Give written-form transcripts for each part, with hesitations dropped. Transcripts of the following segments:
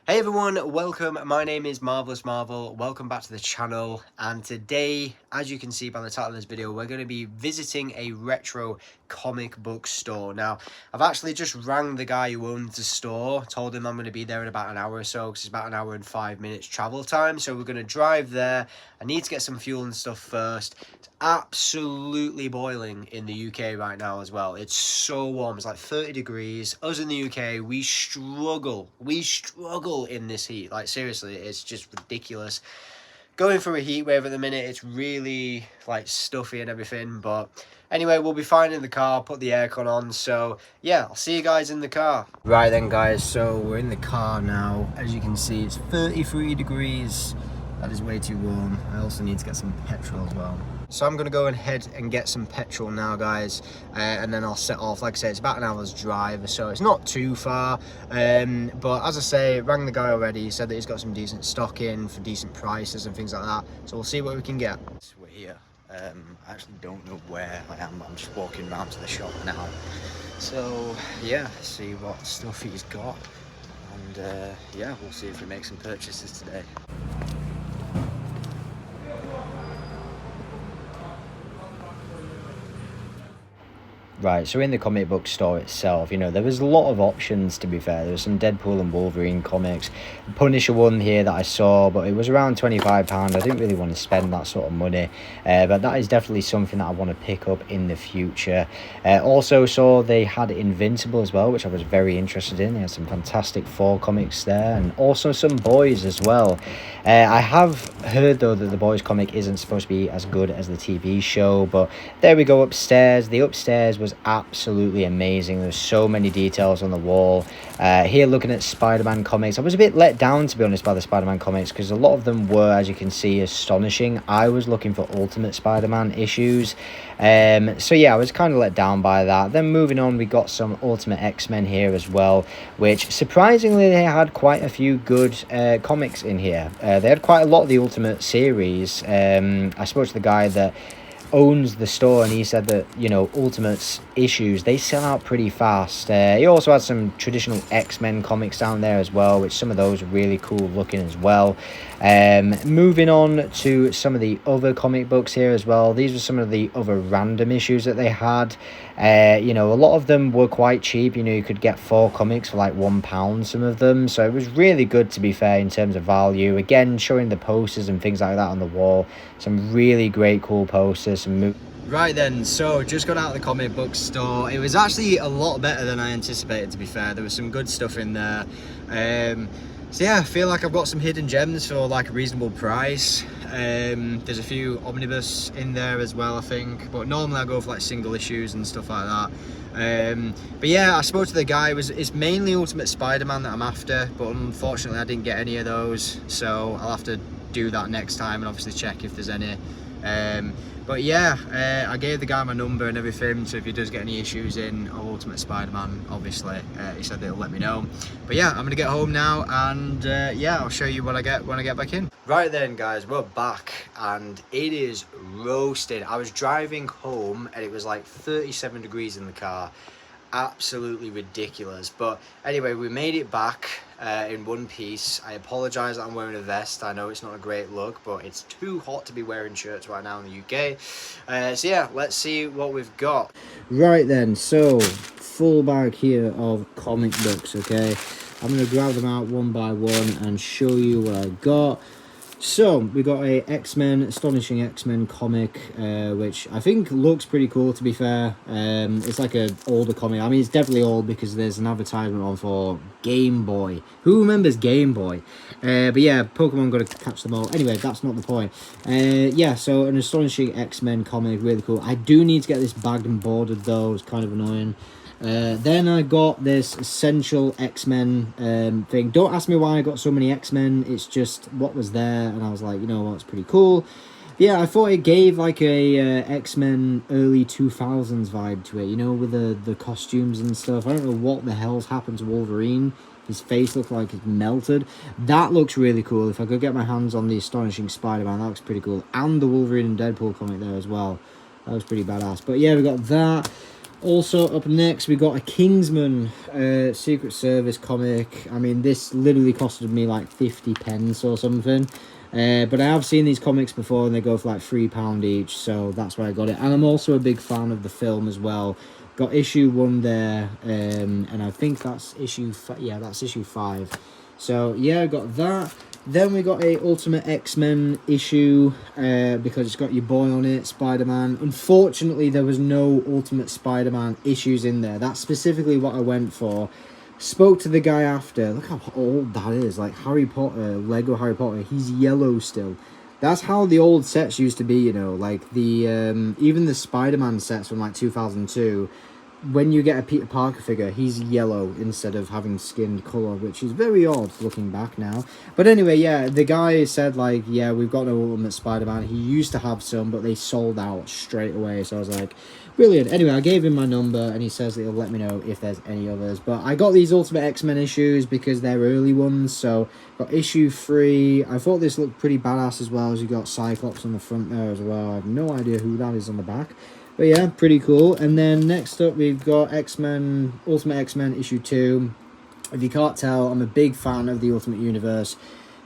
Hey everyone, welcome. My name is Marvelous Marvel. Welcome back to the channel. And today, as you can see by the title of this video, we're going to be visiting a retro comic book store. Now, I've actually just rang the guy who owns the store, told him I'm going to be there in about an hour or so, because it's about an hour and 5 minutes travel time. So we're going to drive there. I need to get some fuel and stuff first. It's absolutely boiling in the UK right now as well. It's so warm. It's like 30 degrees. Us in the UK, we struggle in this heat. Like, seriously, it's just ridiculous. Going through a heat wave at the minute. It's really like stuffy and everything, but anyway, we'll be fine in the car. Put the aircon on. So yeah, I'll see you guys in the car. Right then, guys, so we're in the car now. As you can see, it's 33 degrees. That is way too warm. I also need to get some petrol as well. So I'm going to go ahead and get some petrol now, guys, and then I'll set off. Like I said, it's about an hour's drive, so it's not too far. But as I say, rang the guy already. He said that he's got some decent stock in for decent prices and things like that. So we'll see what we can get. So we're here. I actually don't know where I am. I'm just walking around to the shop now. So yeah, see what stuff he's got. And yeah, we'll see if we make some purchases today. Right, so in the comic book store itself, there was a lot of options, to be fair. There was some Deadpool and Wolverine comics. Punisher one here that I saw, but it was around £25. I didn't really want to spend that sort of money, but that is definitely something that I want to pick up in the future. Also saw they had Invincible as well, which I was very interested in. They had some Fantastic Four comics there, and also some Boys as well. I have heard, though, that the Boys comic isn't supposed to be as good as the TV show, but there we go upstairs. The upstairs was absolutely amazing. There's so many details on the wall. Here, looking at Spider-Man comics, I was a bit let down, to be honest, by the Spider-Man comics, because a lot of them were, as you can see, astonishing. I was looking for Ultimate Spider-Man issues, so yeah, I was kind of let down by that. Then moving on, we got some Ultimate X-Men here as well, which surprisingly they had quite a few good comics in here. They had quite a lot of the Ultimate series. I spoke to the guy that owns the store, and he said that Ultimates issues, they sell out pretty fast. He also had some traditional X-Men comics down there as well, which some of those are really cool looking as well. Moving on to some of the other comic books here as well. These were some of the other random issues that they had. A lot of them were quite cheap. You could get 4 comics for like £1, some of them, so it was really good, to be fair, in terms of value. Again, showing the posters and things like that on the wall, some really great cool posters. Right then, so just got out of the comic book store. It was actually a lot better than I anticipated, to be fair. There was some good stuff in there. So yeah, I feel like I've got some hidden gems for like a reasonable price. There's a few omnibus in there as well, I think, but normally I go for like single issues and stuff like that. But yeah, I spoke to the guy. It's mainly Ultimate Spider-Man that I'm after, but unfortunately I didn't get any of those, so I'll have to do that next time and obviously check if there's any. But yeah, I gave the guy my number and everything, so if he does get any issues in Ultimate Spider-Man, obviously, he said he'll let me know. But yeah, I'm gonna get home now, and yeah, I'll show you what I get when I get back in. Right then, guys, we're back, and it is roasted. I was driving home, and it was like 37 degrees in the car. Absolutely ridiculous. But anyway, we made it back in one piece. I apologize that I'm wearing a vest. I know it's not a great look, but it's too hot to be wearing shirts right now in the UK. So yeah, let's see what we've got. Right then, so full bag here of comic books. Okay, I'm gonna grab them out one by one and show you what I got. So we got a X-Men, Astonishing X-Men comic, which I think looks pretty cool, to be fair. It's like an older comic. I mean, it's definitely old because there's an advertisement on for Game Boy. Who remembers Game Boy? But yeah, Pokemon got to catch them all. Anyway, that's not the point. Yeah, so an Astonishing X-Men comic, really cool. I do need to get this bagged and bordered though. It's kind of annoying. Then I got this Essential X-Men thing. Don't ask me why I got so many X-Men. It's just what was there, and I was like, you know what, it's pretty cool. Yeah, I thought it gave like a X-Men early 2000s vibe to it, with the costumes and stuff. I don't know what the hell's happened to Wolverine. His face looked like it melted. That looks really cool. If I could get my hands on the Astonishing Spider-Man, that looks pretty cool. And the Wolverine and Deadpool comic there as well. That was pretty badass. But yeah, we got that. Also up next we got a Kingsman Secret Service comic. I mean, this literally costed me like 50 pence or something. But I have seen these comics before and they go for like £3 each, so that's why I got it. And I'm also a big fan of the film as well. Got issue 1 there, and I think that's issue that's issue 5. So yeah, I got that. Then we got a Ultimate X-Men issue, because it's got your boy on it, Spider-Man. Unfortunately, there was no Ultimate Spider-Man issues in there. That's specifically what I went for. Spoke to the guy after. Look how old that is. Like Harry Potter, Lego Harry Potter. He's yellow still. That's how the old sets used to be, you know. Like the even the Spider-Man sets from like 2002. When you get a Peter Parker figure, he's yellow instead of having skinned colour, which is very odd looking back now. But anyway, yeah, the guy said, like, yeah, we've got no Ultimate Spider-Man. He used to have some, but they sold out straight away. So I was like, brilliant. Anyway, I gave him my number, and he says that he'll let me know if there's any others. But I got these Ultimate X-Men issues because they're early ones. So got issue 3. I thought this looked pretty badass as well, as you got Cyclops on the front there as well. I have no idea who that is on the back. But yeah, pretty cool. And then next up, we've got X-Men, Ultimate X-Men issue 2. If you can't tell, I'm a big fan of the Ultimate Universe.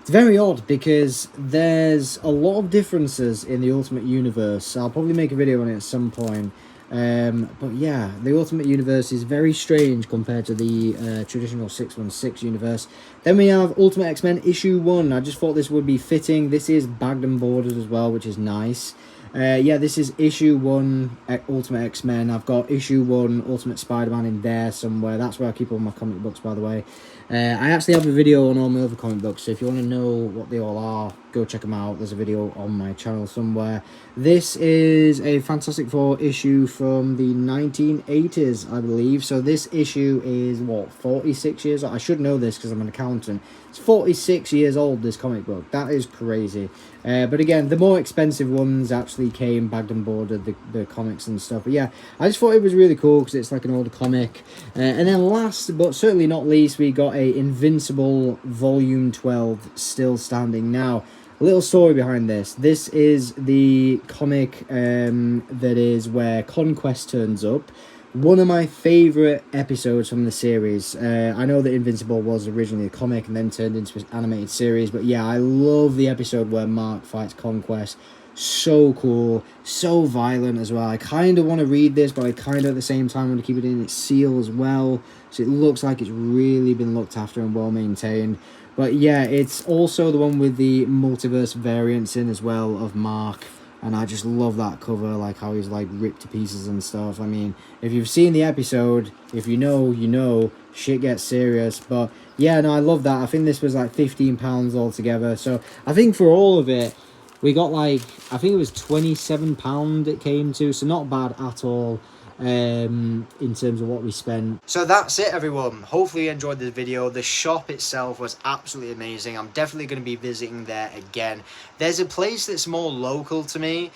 It's very odd because there's a lot of differences in the Ultimate Universe. I'll probably make a video on it at some point. But yeah, the Ultimate Universe is very strange compared to the traditional 616 universe. Then we have Ultimate X-Men issue 1. I just thought this would be fitting. This is bagged and bordered as well, which is nice. Yeah, this is issue 1 Ultimate X-Men. I've got issue 1 Ultimate Spider-Man in there somewhere. That's where I keep all my comic books, by the way. I actually have a video on all my other comic books, so if you want to know what they all are, go check them out. There's a video on my channel somewhere. This is a Fantastic Four issue from the 1980s, I believe. So this issue is, what, 46 years old? I should know this because I'm an accountant. It's 46 years old, this comic book. That is crazy. But again, the more expensive ones actually came bagged and boarded, the comics and stuff. But yeah, I just thought it was really cool because it's like an older comic. And then last, but certainly not least, we got a Invincible Volume 12 still standing. Now, a little story behind this. This is the comic that is where Conquest turns up. One of my favourite episodes from the series. I know that Invincible was originally a comic and then turned into an animated series, but yeah, I love the episode where Mark fights Conquest. So cool, so violent as well. I kind of want to read this, but I kind of at the same time want to keep it in its seal as well, so it looks like it's really been looked after and well maintained. But yeah, it's also the one with the multiverse variants in as well of Mark. And I just love that cover, like how he's like ripped to pieces and stuff. I mean, if you've seen the episode, if you know, you know, shit gets serious. But yeah, no, I love that. I think this was like £15 altogether. So I think for all of it, we got like, I think it was £27 it came to. So not bad at all. In terms of what we spent. So that's it, everyone. Hopefully you enjoyed the video. The shop itself was absolutely amazing. I'm definitely going to be visiting there again. There's a place that's more local to me.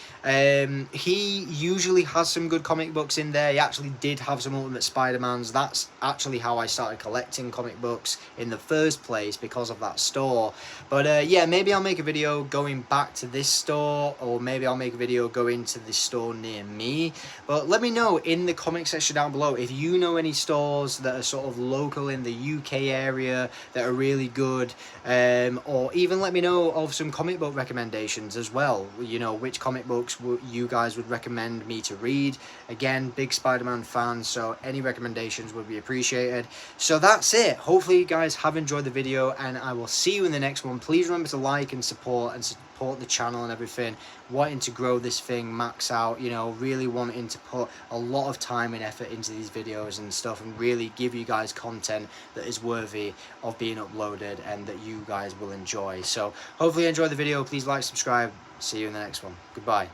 He usually has some good comic books in there. He actually did have some Ultimate Spider-Mans. That's actually how I started collecting comic books in the first place, because of that store. But yeah, maybe I'll make a video going back to this store, or maybe I'll make a video going to the store near me. But let me know in the comment section down below if you know any stores that are sort of local in the UK area that are really good, or even let me know of some comic book recommendations as well. You know, which comic books you guys would recommend me to read. Again, big Spider-Man fan, so any recommendations would be appreciated. So that's it. Hopefully you guys have enjoyed the video, and I will see you in the next one. Please remember to like and support the channel and everything. Wanting to grow this thing max out, you know, really wanting to put a lot of time and effort into these videos and stuff, and really give you guys content that is worthy of being uploaded and that you guys will enjoy. So hopefully you enjoyed the video. Please like, subscribe. See you in the next one. Goodbye.